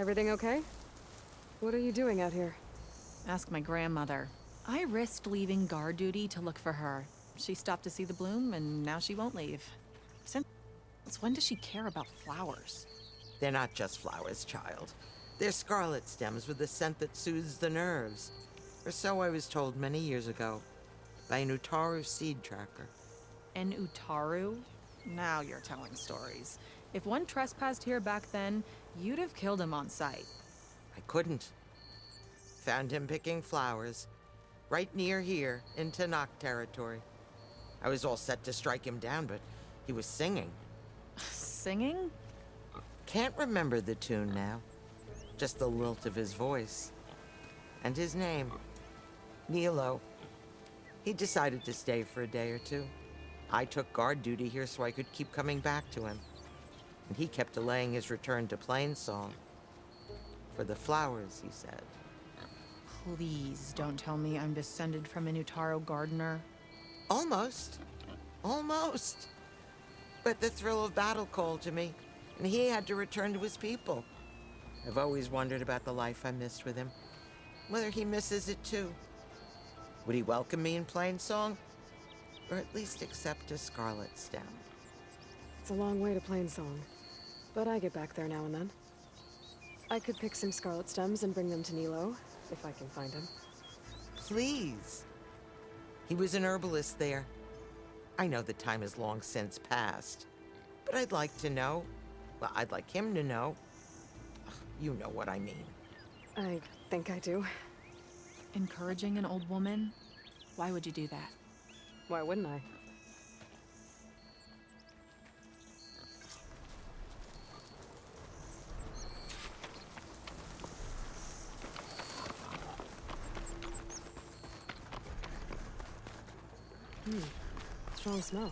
Everything okay? What are you doing out here? Ask my grandmother. I risked leaving guard duty to look for her. She stopped to see the bloom, and now she won't leave. Since when does she care about flowers? They're not just flowers, child. They're scarlet stems with a scent that soothes the nerves. Or so I was told many years ago by an Utaru seed tracker. An Utaru? Now you're telling stories. If one trespassed here back then, you'd have killed him on sight. I couldn't. Found him picking flowers, right near here in Tanakh territory. I was all set to strike him down, but he was singing. Singing? Can't remember the tune now. Just the lilt of his voice. And his name. Nilo. He decided to stay for a day or two. I took guard duty here so I could keep coming back to him. And he kept delaying his return to Plainsong. For the flowers, he said. Please don't tell me I'm descended from an Utaru gardener. Almost. Almost. But the thrill of battle called to me, and he had to return to his people. I've always wondered about the life I missed with him, whether he misses it too. Would he welcome me in Plainsong? Or at least accept a scarlet stem? It's a long way to Plainsong, but I get back there now and then. I could pick some scarlet stems and bring them to Nilo, if I can find him. Please. He was an herbalist there. I know the time has long since passed, but I'd like to know. Well, I'd like him to know. Ugh, you know what I mean. I think I do. Encouraging an old woman? Why would you do that? Why wouldn't I? Strong smell.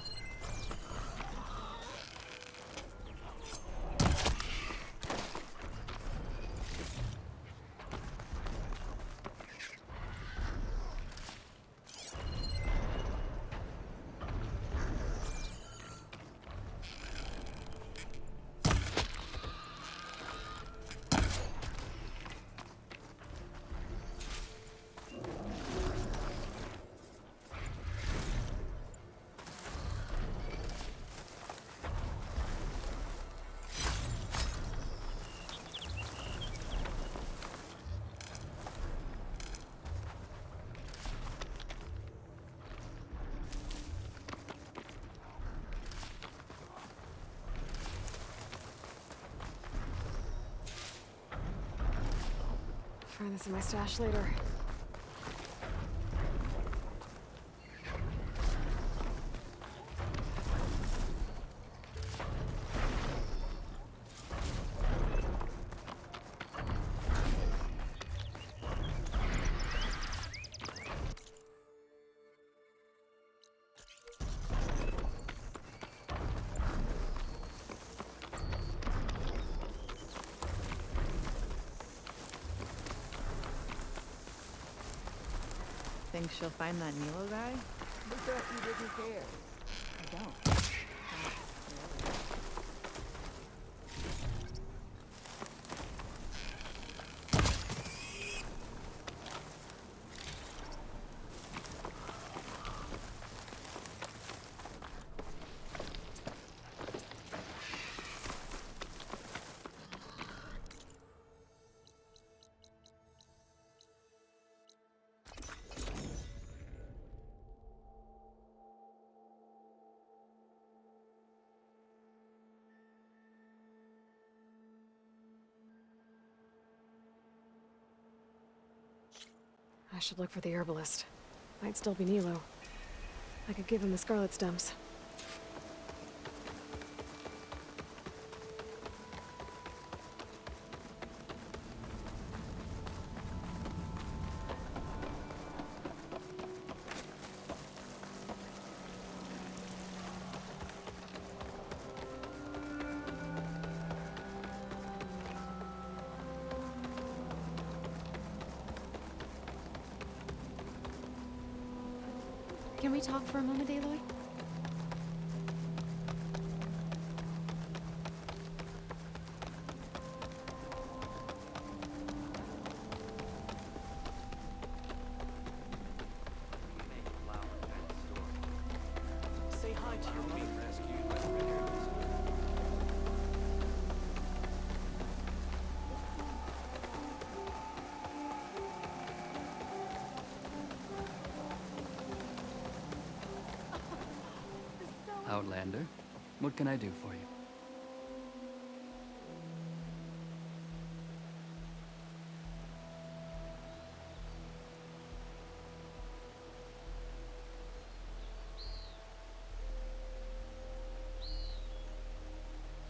Find this in my stash later. Think she'll find that Nilo guy? I thought you didn't care. I don't. I should look for the herbalist. Might still be Nilo. I could give him the scarlet stems. Can we talk for a moment, Aloy? Outlander, what can I do for you?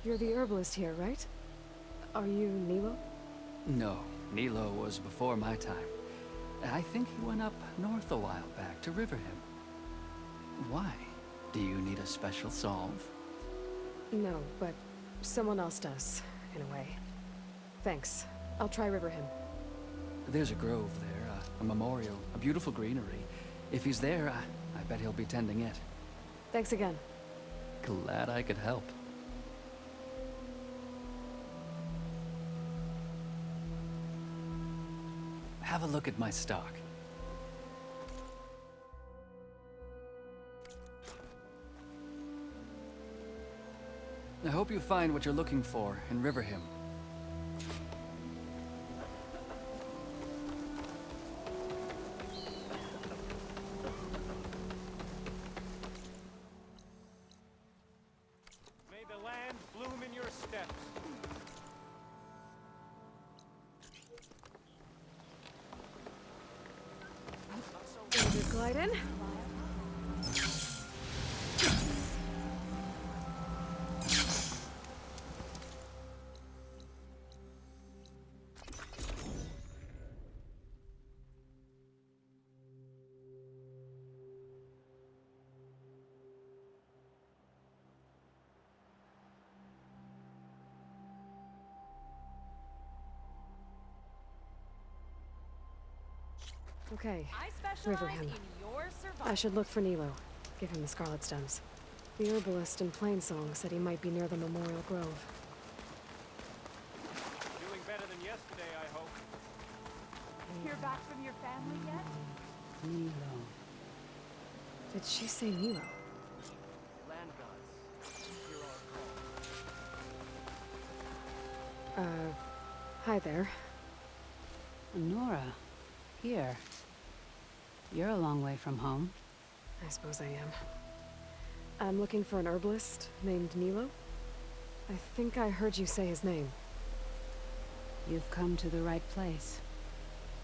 You're the herbalist here, right? Are you Nilo? No, Nilo was before my time. I think he went up north a while back to Riverhim. Why? Do you need a special salve? No, but someone else does, in a way. Thanks. I'll try Riverhim. There's a grove there, a memorial, a beautiful greenery. If he's there, I bet he'll be tending it. Thanks again. Glad I could help. Have a look at my stock. I hope you find what you're looking for in Riverhim. May the land bloom in your steps. Just glide in. Okay, I specialize Riverhim. in your survival. I should look for Nilo. Give him the scarlet stems. The herbalist in Plainsong said he might be near the Memorial Grove. Doing better than yesterday, I hope. Hear back from your family yet? Nilo. Did she say Nilo? Land gods, hear our call. Hi there. Nora. Here. You're a long way from home. I suppose I am. I'm looking for an herbalist named Nilo. I think I heard you say his name. You've come to the right place.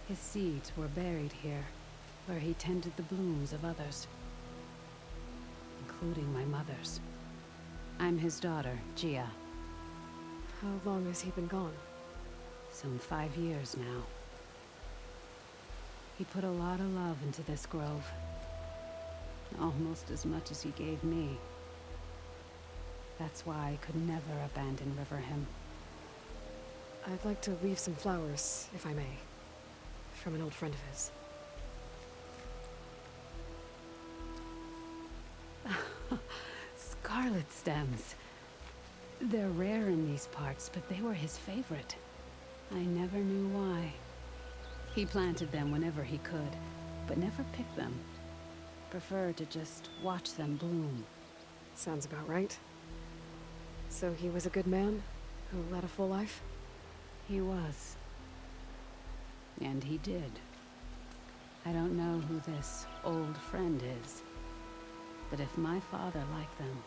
His seeds were buried here, where he tended the blooms of others, including my mother's. I'm his daughter, Gia. How long has he been gone? Some 5 years now. He put a lot of love into this grove. Almost as much as he gave me. That's why I could never abandon Riverhim. I'd like to leave some flowers, if I may. From an old friend of his. Scarlet stems. They're rare in these parts, but they were his favorite. I never knew why. He planted them whenever he could, but never picked them. Preferred to just watch them bloom. Sounds about right. So he was a good man who led a full life? He was. And he did. I don't know who this old friend is, but if my father liked them,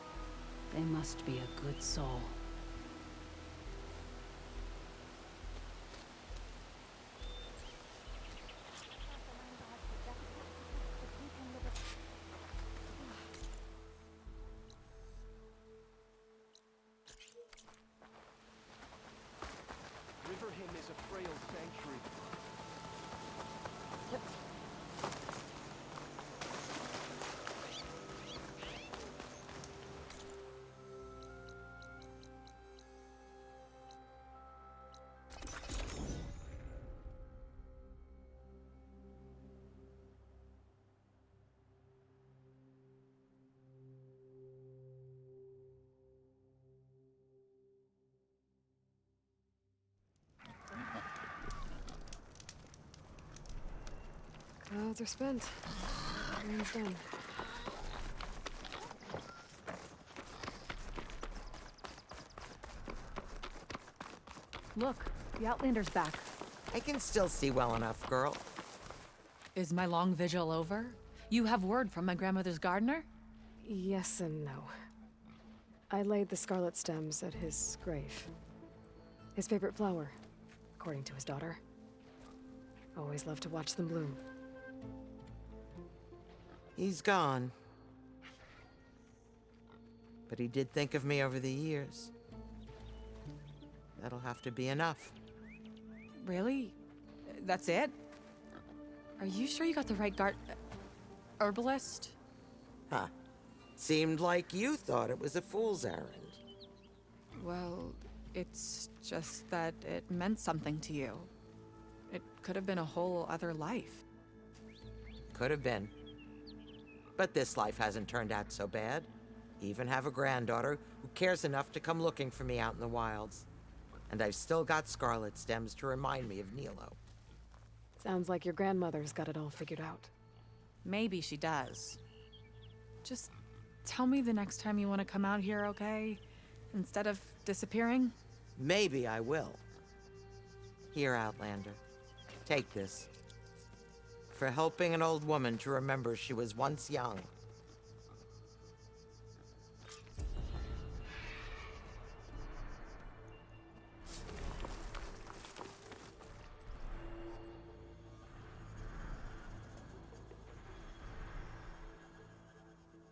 they must be a good soul. Riverhim is a frail sanctuary. Clouds are spent. Rain's done. Look, the Outlander's back. I can still see well enough, girl. Is my long vigil over? You have word from my grandmother's gardener? Yes and no. I laid the scarlet stems at his grave. His favorite flower, according to his daughter. Always loved to watch them bloom. He's gone. But he did think of me over the years. That'll have to be enough. Really? That's it? Are you sure you got the right herbalist? Huh. Seemed like you thought it was a fool's errand. Well, it's just that it meant something to you. It could have been a whole other life. Could have been. But this life hasn't turned out so bad. Even have a granddaughter who cares enough to come looking for me out in the wilds. And I've still got scarlet stems to remind me of Nilo. Sounds like your grandmother's got it all figured out. Maybe she does. Just tell me the next time you want to come out here, okay? Instead of disappearing? Maybe I will. Here, Outlander. Take this. For helping an old woman to remember she was once young.